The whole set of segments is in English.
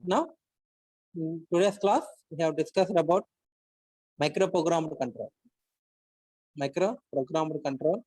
Now, in today's class, we have discussed about microprogrammed control. Microprogrammed control.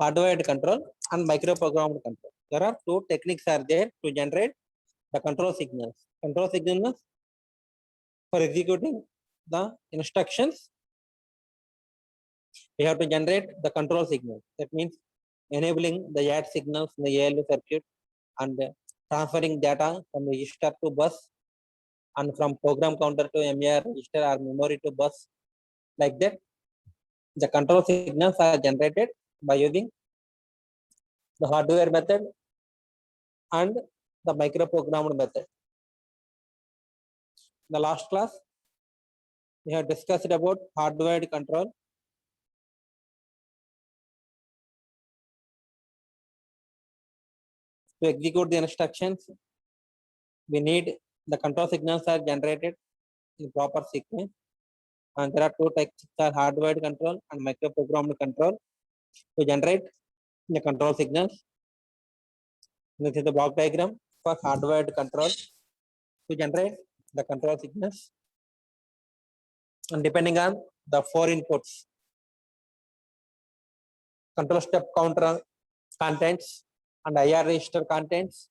Hardwired control and microprogrammed control. There are two techniques are there to generate the control signals. Control signals for executing the instructions. We have to generate the control signal. That means enabling the add signals in the ALU circuit and transferring data from register to bus and from program counter to MER register or memory to bus. Like that, the control signals are generated by using the hardware method and the microprogrammed method. In the last class, we have discussed about hardwired control. To execute the instructions, we need the control signals are generated in proper sequence. And there are two types are hardwired control and microprogrammed control to generate the control signals. This is the block diagram for hardwired control to generate the control signals. And depending on the four inputs, control step counter contents and IR register contents,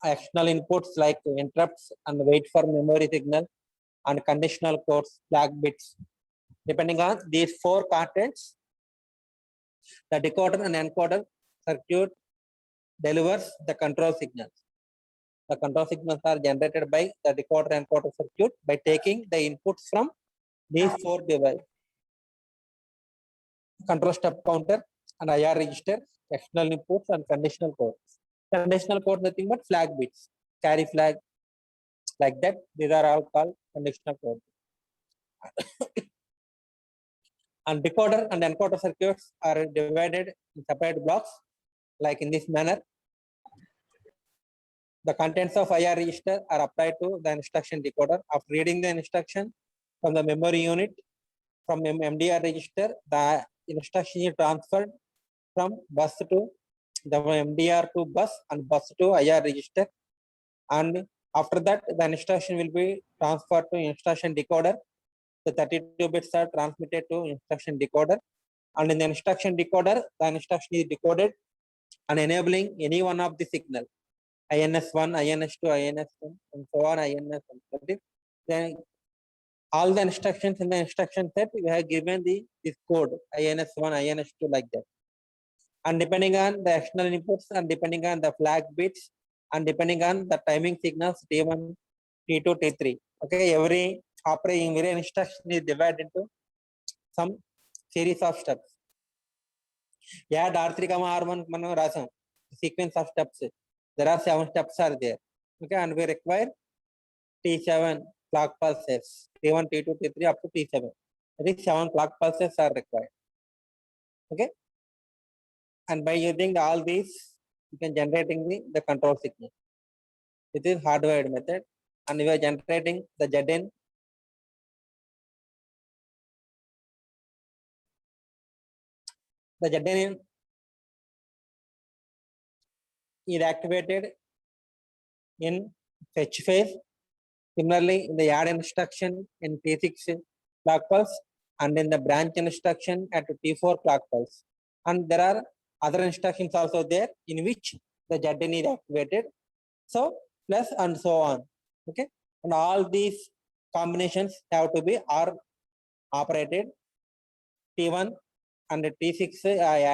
external inputs like interrupts and wait for memory signal and conditional codes flag bits. Depending on these four contents, the decoder and encoder circuit delivers the control signals. The control signals are generated by the decoder and encoder circuit by taking the inputs from these four devices: control step counter and IR register, external inputs and conditional codes. Conditional code nothing but flag bits, carry flag, like that. These are all called conditional code. And decoder and encoder circuits are divided in separate blocks, like in this manner. The contents of IR register are applied to the instruction decoder. After reading the instruction from the memory unit, from MDR register, the instruction is transferred from bus to the MDR to bus and bus to IR register. And after that, the instruction will be transferred to instruction decoder. The 32 bits are transmitted to instruction decoder. And in the instruction decoder, the instruction is decoded and enabling any one of the signal. INS1, INS2, INS1, and so on, INS1. Then all the instructions in the instruction set, we have given this code, INS1, INS2, like that. And depending on the external inputs and depending on the flag bits and depending on the timing signals T1, T2, T3. Okay, every operating every instruction is divided into some series of steps. Add R3, R1, rasam, sequence of steps. There are 7 steps are there. Okay, and we require T7 clock pulses, T1, T2, T3 up to T7. I think 7 clock pulses are required. Okay, and by using all these, you can generating the control signal. It is hardwired method, and we are generating the ZN. The ZN is activated in fetch phase. Similarly, in the add instruction in T6 clock pulse and in the branch instruction at T4 clock pulse. And there are other instructions also there in which the ZN is activated. So plus and so on. Okay, and all these combinations have to be are operated. T1 and T6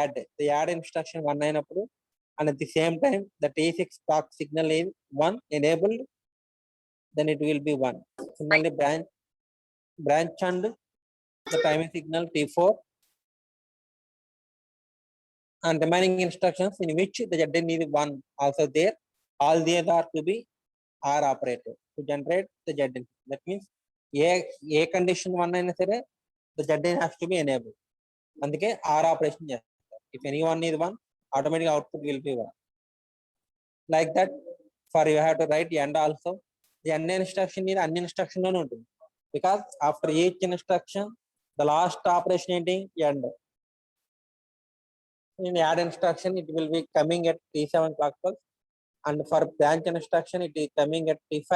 add the add instruction 1 అయినప్పుడు and at the same time the T6 clock signal is 1 enabled, then it will be 1. Similarly branch and the timing signal T4 and remaining instructions in which the ZN is 1 also there. All these are to be are operated to generate the ZN. That means a condition 1 అయినా సరే the ZN has to be enabled. అందుకే R operation చేస్తారు. If any one is 1, automatic output will be 1. Like that, for you have to write end also. The end instruction is అన్ని instruction లోనే ఉంటుంది. Because after each instruction, the last operation ఏంటి end. In add instruction, it will be coming at T7 clock pulse, and for branch instruction, it is coming at T5,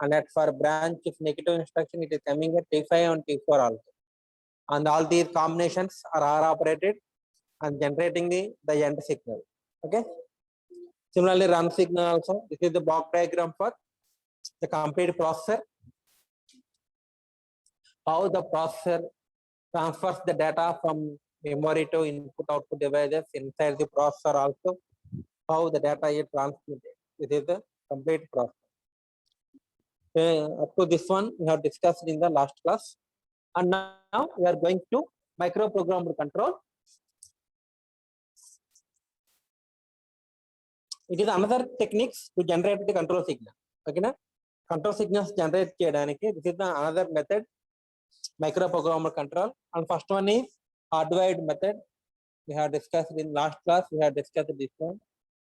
and at for branch if negative instruction, it is coming at T5 and T4 also. And all these combinations are operated and generating the end signal. Okay. Similarly, run signal also. This is the block diagram for the complete processor. How the processor transfers the data from memory to input output devices inside the processor also. How the data is transmitted. This is the complete process. Up to this one we have discussed in the last class, and now we are going to microprogrammed control. It is another techniques to generate the control signal. Okay, na? Control signals generate cheyadaniki this is the another method, microprogrammed control. And first one is hardwired method. We have discussed in last class. We have discussed this one,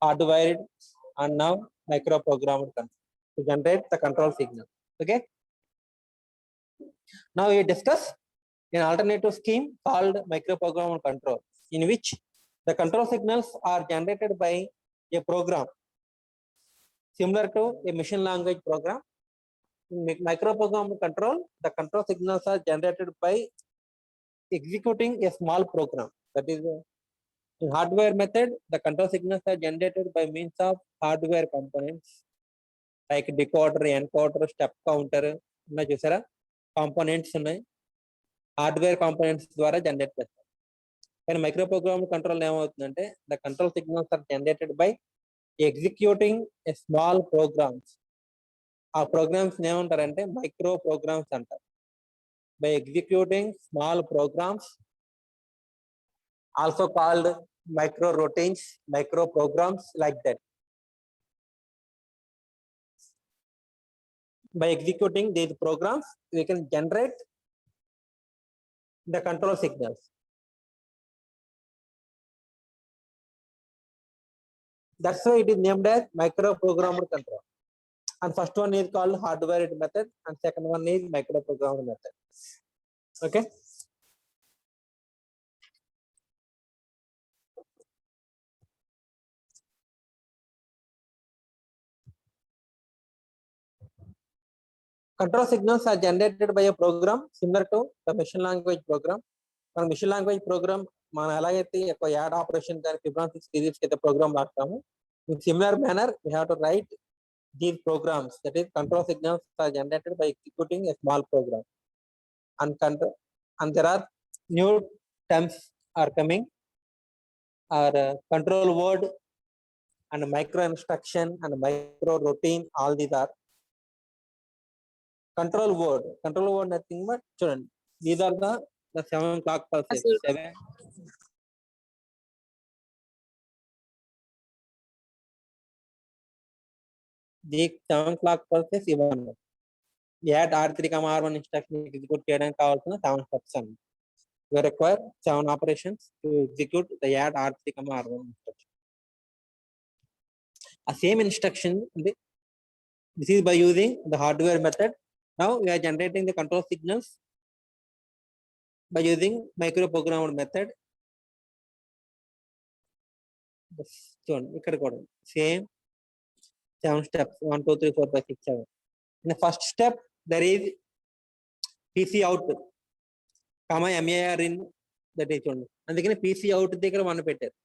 hardwired, and now microprogrammed control to generate the control signal. Okay. Now we discuss an alternative scheme called microprogrammed control, in which the control signals are generated by a program similar to a machine language program. In microprogrammed control, the control signals are generated by executing a small program. That is, in hardware method, the control signals are generated by means of hardware components like decoder, encoder, step counter. Unna chusara components unnai, hardware components ద్వారా generate చేస్తారు. కానీ మైక్రోప్రోగ్రామ్ control ఏమవుతుందంటే the control signals are generated by executing a small programs. ఆ programmes ఏమంటారంటే micro programmes అంటారు. By executing small programs, also called micro routines, micro programs, like that. By executing these programs, we can generate the control signals. That's why it is named as microprogrammed control. And first one is called hardwired method, and second one is microprogrammed method. Okay. Control signals are generated by a program similar to the machine language program. మన machine language program మనం ఎలాగైతే ఒక add operation కానీ ఫిబ్నాసి series అయితే programme రాస్తాము, in similar manner we have to write these programs. That is, control signals are generated by executing a small program. And there are new terms are coming, are control word and micro instruction and micro routine. All these are control word nothing but children. These are the 7 clock pulses. 7. The 7 clock pulses even. Add R3, R1 instruction execute చేయడానికి కావాల్సిన 7 steps అన్ని. We require 7 operations to execute the add R3, R1 instruction. A same instruction, this is by using the hardware method. Now we are generating the control signals by using microprogrammed method. ఇక్కడ కూడా same 7 steps, 1 2 3 4 5 6 7. In the first step there is PC out comma MAR in, that is చూడండి. అందుకని PC out దగ్గర 1 పెట్టారు.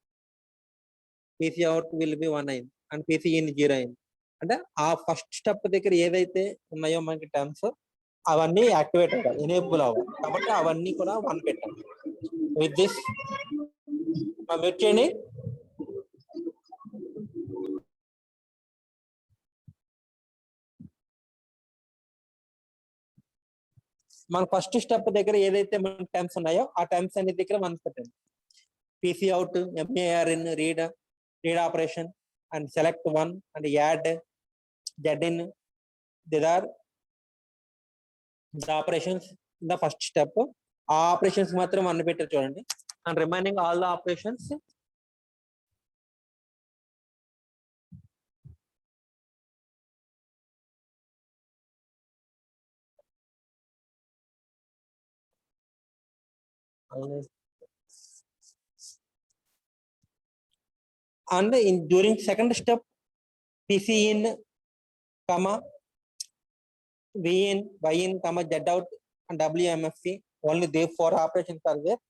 PC out will be 1 అయింది and PC in 0 అయింది. అంటే ఆ ఫస్ట్ స్టెప్ దగ్గర ఏదైతే ఉన్నాయో మనకి టర్మ్స్ అవన్నీ యాక్టివేట్ అవ్వాలి, ఎనేబుల్ అవ్వాలి. కాబట్టి అవన్నీ కూడా 1 పెట్టండి. విత్ దిస్ మ్యూట్ చేయండి. మన ఫస్ట్ స్టెప్ దగ్గర ఏదైతే మన టైమ్స్ ఉన్నాయో ఆ టైమ్స్ అన్ని దగ్గర 1 పెట్టండి. PC out, MAR in, read operation and select 1 and add Z in. There are the operations in the first step. ఆ ఆపరేషన్స్ మాత్రం 1 పెట్టారు చూడండి. And remaining all the operations and in during second step PC in comma V in, Y in, comma Z out and WMFC, only these 4 operations are there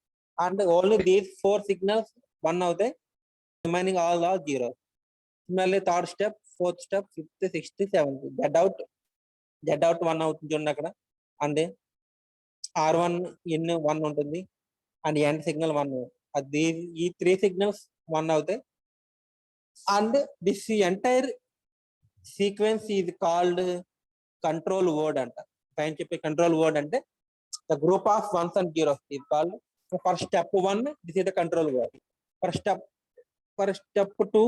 and only these 4 signals 1 of the remaining all are 0. Similarly third step, fourth step, fifth, sixth, seventh, Z out 1 అవుతుంది చూడండి అక్కడ. and R1 in 1 ఉంటుంది and end signal 1. అది ఈ 3 signals 1 అవుతాయి. and this entire sequence is called control word అంట. పైన చెప్పే కంట్రోల్ వర్డ్ అంటే the group of ones and zeros is called. For step 1 this is the control word. For step 2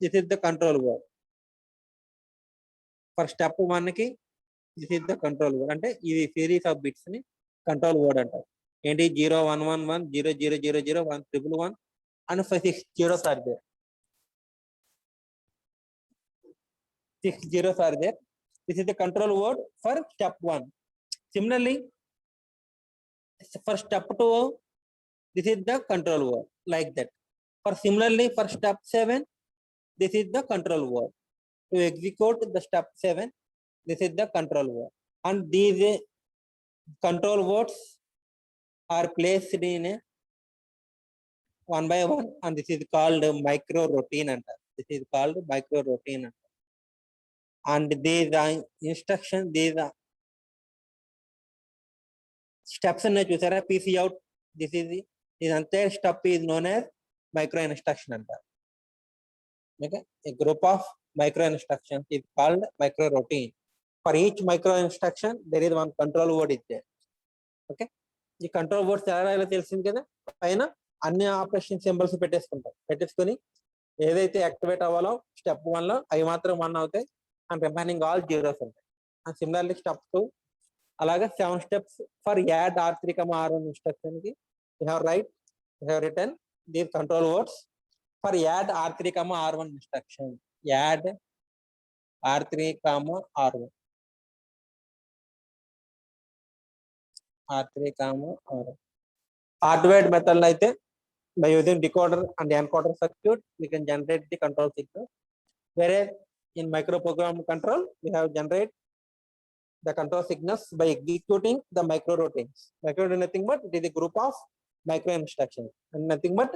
this is the control word. For step 1 కి this is the control word అంటే ఇది series of bits ని control word అంటారు. ఏంటి 0 1 1 1 0 0 0 0 1 1 1 and 6 zeros are there. 6 zeros are there. This is the control word for step 1. Similarly, for step 2, this is the control word like that. For similarly, for step 7, this is the control word. To execute the step 7, this is the control word. And these control words are placed in 1 by 1, and this is called micro routine. This is called micro routine. And these instructions, these steps in చూసారా, PC out, this entire step is known as micro instruction అంటారు. Okay, a group of micro instructions is called micro routine. For each micro instruction there is one control word is there. Okay, ఈ control words ఎలా తెలిసింది కదా, పైన అన్ని operation symbols పెట్టేసుకొని ఏదైతే activate అవ్వాలో స్టెప్ 1 లో అవి మాత్రం 1 అవుతాయి అండ్ రిమైనింగ్ ఆల్ జీరోస్ ఉంటాయి. అండ్ సిమిలర్లీ స్టెప్ 2 అలాగే 7 steps for add R3, R1 instruction ki you have written these control words for add R3, R1 instruction. Add R3, R1, R3, R1. Hardwired method అయితే by using decoder and encoder circuit we can generate the control signal, whereas in microprogram control we have generate the control signals by executing the micro routines. Micro routine nothing but it is a group of micro instructions and nothing but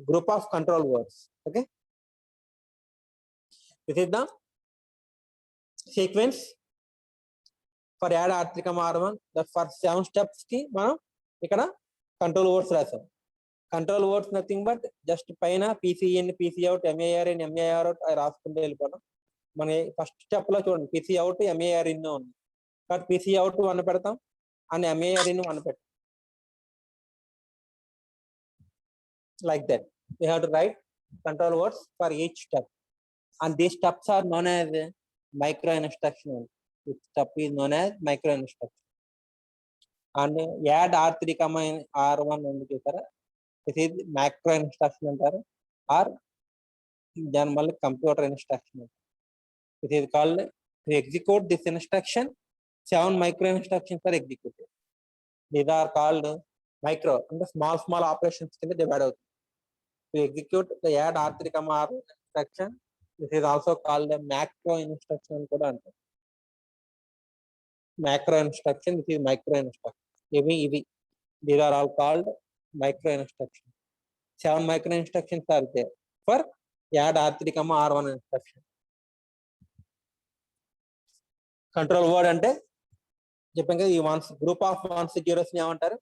group of control words. Okay, this is the sequence for add R3, R1. The first 7 steps ki మనం ఇక్కడ control words రాసాం. Control words nothing but just పైన PC in, PC out, MAR in, MAR out రాసుకుంటూ వెళ్ళిపోవడం. మన first step లో చూడండి PC out, MAR in ఉంది. బట్ PC out 1 పెడతాం and MAR in 1 పెడతాం. Like that we have to write control words for each step, and these steps are known as micro instruction. This step is known as micro instruction. And add R3, R1 ఉంది చూసారా, this is macro instruction అంటారు or generally computer instruction. It is called to execute this instruction 7 micro instructions are executed. These are called micro and small operations కింద divide అవుతుంది. To execute the add R3, R1 instruction, this is also called a macro instruction కూడా అంటారు. Macro instruction, this is micro instruction. ఇవి these are all called micro instruction. 7 micro instructions are there for add R3, R1 instruction. Control word అంటే చెప్పాం కదా, ఈ ones group of ones zeros ఏమంటారు,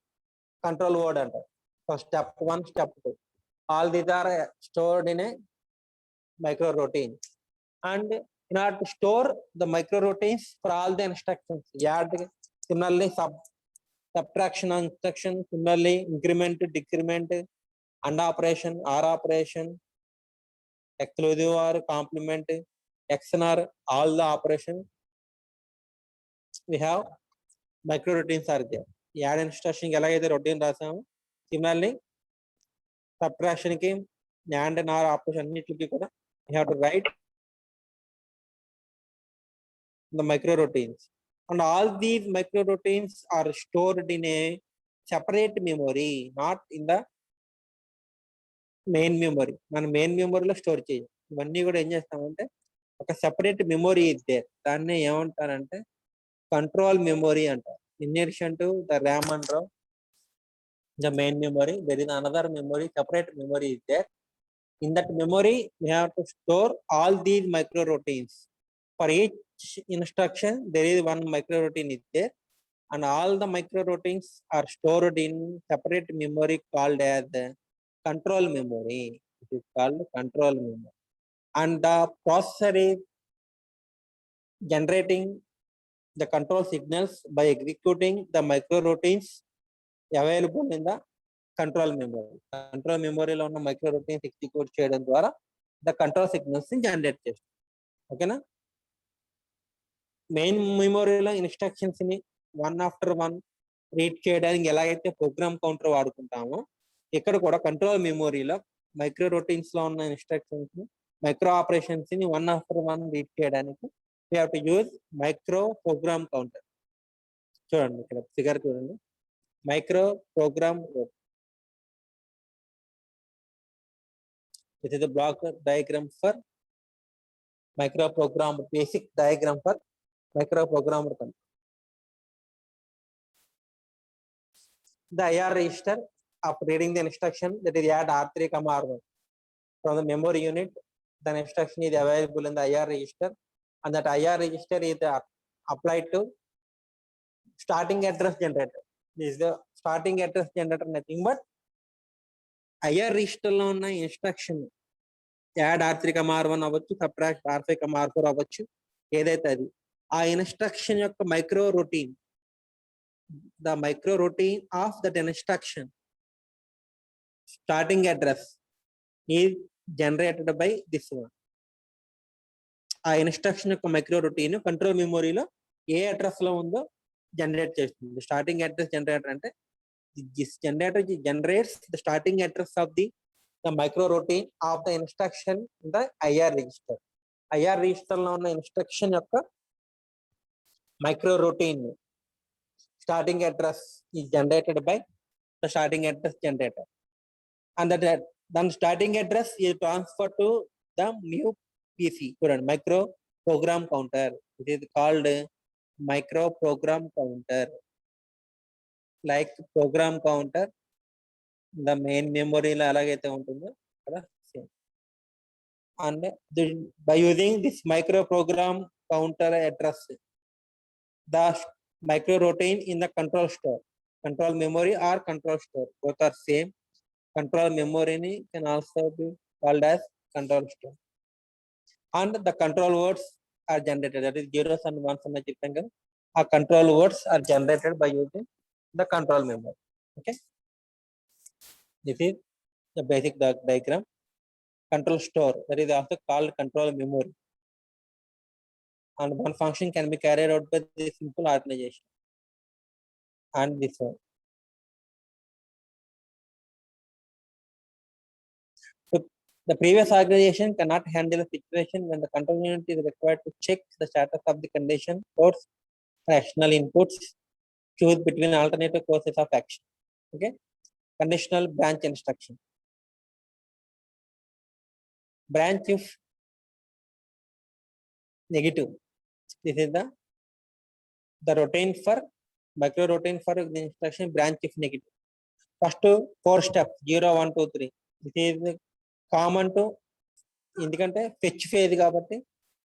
control word అంటారు. So step 1, step 2, all these are stored in a micro routine. And in order to store the micro routines for all the instructions, add, similarly subtraction instruction, similarly increment, decrement, and operation, or operation, exclusive or complement, XNR, all the operation we have micro routines are there. Add instruction elagaithe routine rasamu, similarly subtraction ki and or operation annitiki kuda we have to write the micro routines, and all these micro routines are stored in a separate memory, not in the main memory. మన main మెమొరీలో store చేయం. ఇవన్నీ కూడా ఏం చేస్తామంటే ఒక separate memory ఇద్దే, దాన్ని ఏమంటారంటే control memory అంటారు. In addition to the RAM and Rome, the main memory, there is another memory, separate memory is there. In that memory we have to store all these micro routines. For each instruction there is one micro routine is there, and all the micro routines are stored in separate memory called as the control memory. It is called control memory, and the processor is generating the control signals by executing the micro routines available in the control memory. Control memory లో ఉన్న micro routines execute చేయడం ద్వారా the control signals ని generate చేస్తుంది. ఓకేనా. Main మెమొరీలో instructions ని one after one read చేయడానికి ఎలాగైతే ప్రోగ్రామ్ కౌంటర్ వాడుకుంటామో, ఇక్కడ కూడా కంట్రోల్ మెమొరీలో మైక్రో రొటీన్స్ లో ఉన్న ఇన్స్ట్రక్షన్స్ ని, మైక్రో ఆపరేషన్స్ ని వన్ ఆఫ్టర్ వన్ రీడ్ చేయడానికి we have to use micro program counter. చూడండి ఇక్కడ ఫిగర్ చూడండి, micro program. This is the block diagram for microprogrammer, basic diagram for microprogrammer. The IR register of reading the instruction, that is add R3, R1 from the memory unit. The instruction is available in the IR register, and that IR register is applied to starting address generator. This is the starting address generator, nothing but IR register లో ఉన్న instruction add R3, R1 అవ్వచ్చు, subtract R5, R4 అవ్వచ్చు, ఏదైతే అది ఆ instruction యొక్క micro routine, the micro routine of that instruction starting address is generated by this one. ఆ instruction యొక్క మైక్రో రొటీన్ కంట్రోల్ మెమొరీలో ఏ అడ్రస్ లో ఉందో జనరేట్ చేస్తుంది. స్టార్టింగ్ అడ్రస్ జనరేటర్ అంటే this generator generates the starting address of the micro routine of the instruction in the IR register. IR register లో ఉన్న instruction యొక్క micro routine starting address is generated by the starting address generator, and that then starting address is transferred to the new PC. చూడండి, micro program counter. it is called micro program counter. Like program counter, the main memory లో ఎలాగైతే ఉంటుందో అలా same. And by using this micro program counter address, the micro routine in the control store, control memory or control store, both are same. Control memory can also be called as control store, and the control words are generated, that is zeros and ones అని చెప్పాం కదా, ఆ control words are generated by using the control memory. Okay, this is the basic diagram. Control store, that is also called control memory, and one function can be carried out by this simple organization. And this one, so the previous organization cannot handle a situation when the control unit is required to check the status of the condition codes, rational inputs, choose between alternative courses of action. Okay, conditional branch instruction. Branch if negative. This is the routine for micro routine for the instruction branch if negative. First 4 steps 0, 1, 2, 3. This is common to ఎందుకంటే fetch phase కాబట్టి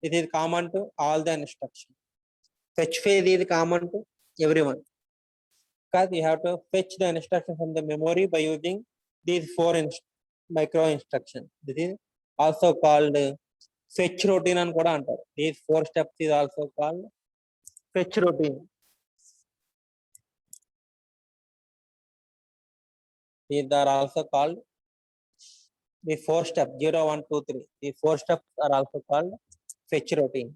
it is common to all the instruction. Fetch phase is common to everyone, because you have to fetch the instruction from the memory by using these micro instructions. This is also called fetch routine and kuda antaru. These 4 steps is also called fetch routine. These are also called the 4 steps 0, 1, 2, 3. These 4 steps are also called fetch routine.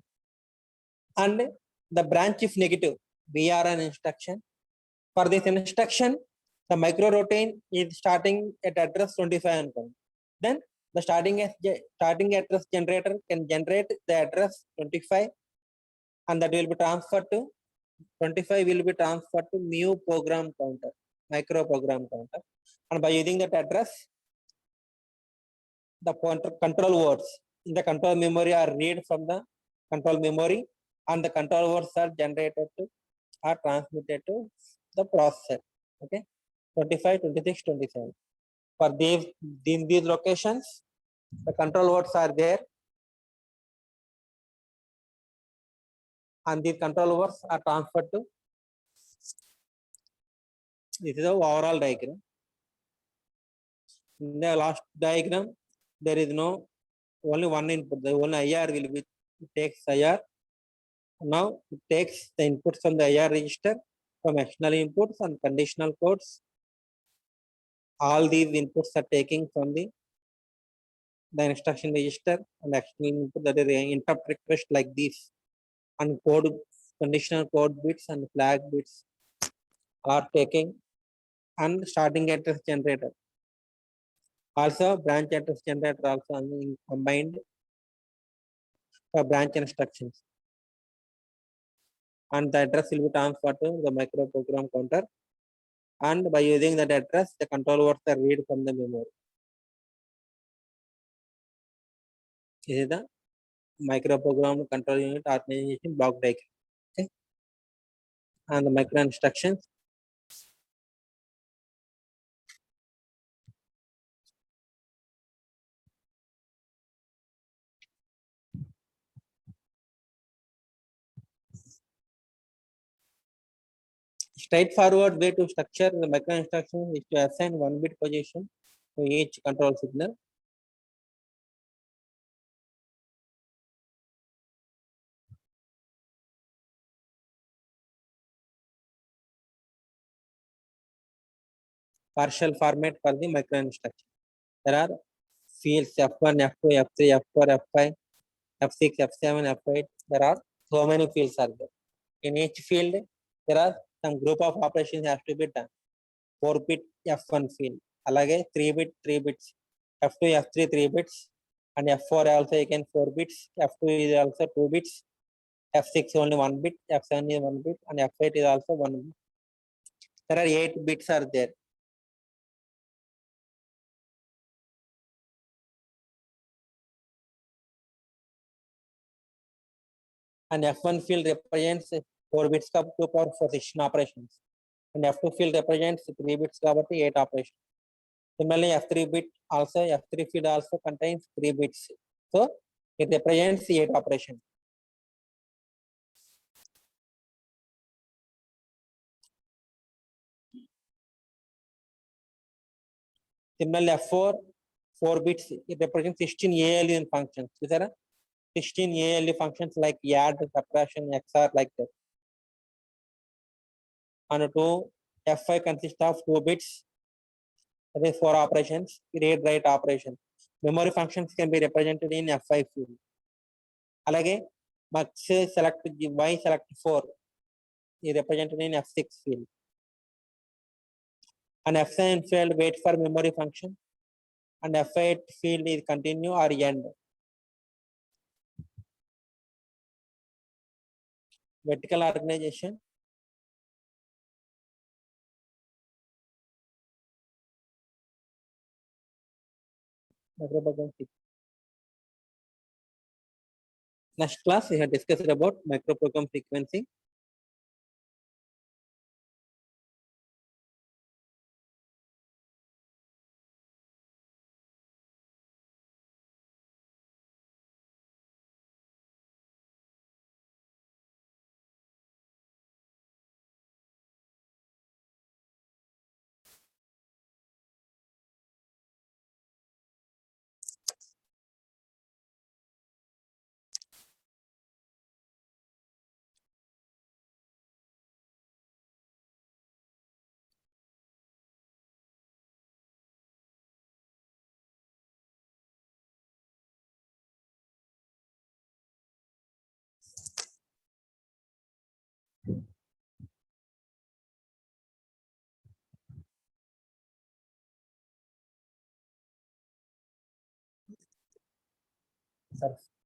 And the branch if negative, BRN instruction. For this instruction, the micro routine is starting at address 25. Then the starting address generator can generate the address 25, and that will be transferred to 25 will be transferred to mu program counter, micro program counter. And by using that address, the control words in the control memory are read from the control memory, and the control words are generated to are transmitted to the processor. Okay, 25, 26, 27. For these locations, the control words are there, and these control words are transferred to. This is the overall diagram. In the last diagram, there is no only one input. The only IR will be takes IR. Now it takes the inputs from the IR register from external inputs and conditional codes. All these inputs are taking from the instruction register and external input, that is interrupt request like this, and code conditional code bits and flag bits are taking, and starting address generator. Also branch address generator also combined for branch instructions, and the address will be transferred to the micro program counter, and by using that address, the control words are read from the memory. This is the micro program control unit organization block diagram. Okay, and the micro instructions. Straightforward way to structure the micro instruction is to assign 1 bit position to each control signal. Partial format for the micro instruction. There are fields F1, F2, F3, F4, F5, F6, F7, F8. There are so many fields are there. In each field, there are some group of operations has to be done. 4-bit F1 field, alage 3-bit 3 bits, F2, F3 3 bits, and F4 also again 4 bits, F2 is also 2 bits, F6 only 1 bit, F7 is 1 bit, and F8 is also 1 bit. There are 8 bits are there. And F1 field represents 4 bits of 2 power 4 16 operations, and F2 field represents 3 bits of 8 operations. Similarly, F3 bit also, F3 field also contains 3 bits, so it represents 8 operations. Similarly, F4 4 bits, it represents 16 ALU functions. These are 16 ALU functions like add, subtraction, XOR, like that. And 2 F5 consists of 2 bits, that is 4 operations, read write operation. Memory functions can be represented in F5 field. Alage mux select y select 4 is represented in F6 field. And F7 field wait for memory function, and F8 field is continue or end. Vertical organization. Next class, we have discussed about microprogram sequencing.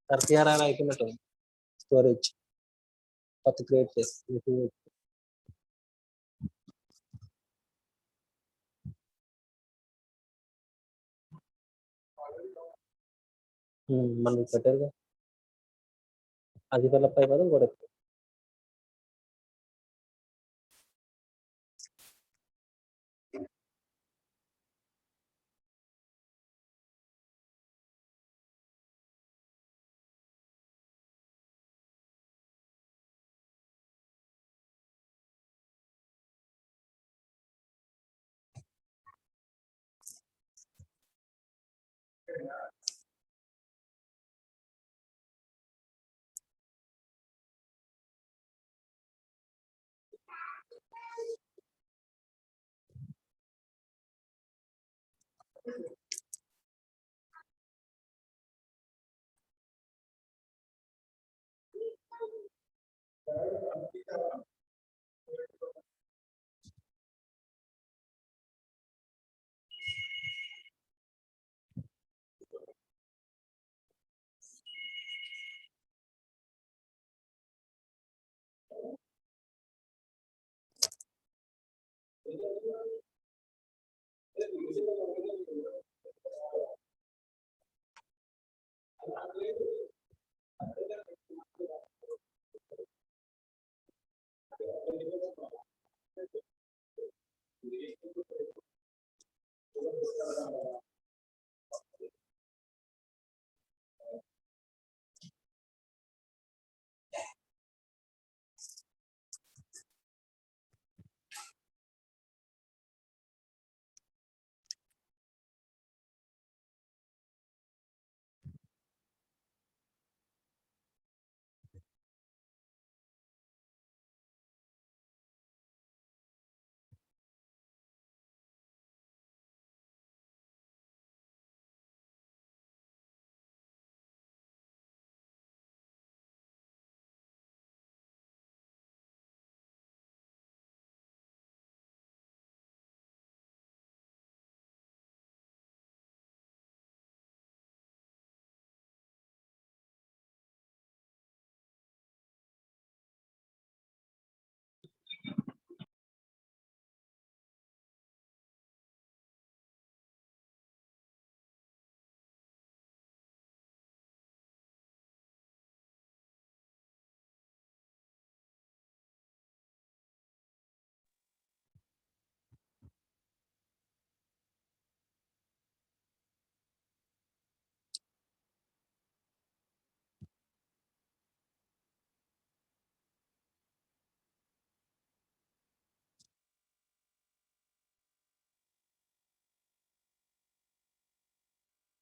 సర్ఫియారా అయిపోయినట్టు storage కొత్త create చేసి మనకి పెట్టారుగా అది develop అయిపోతే కూడా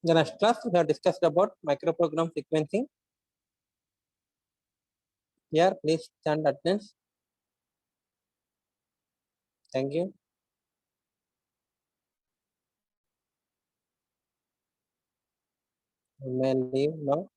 the next class we have discussed about microprogram sequencing. Here, please stand attendance. Thank you. You may leave now.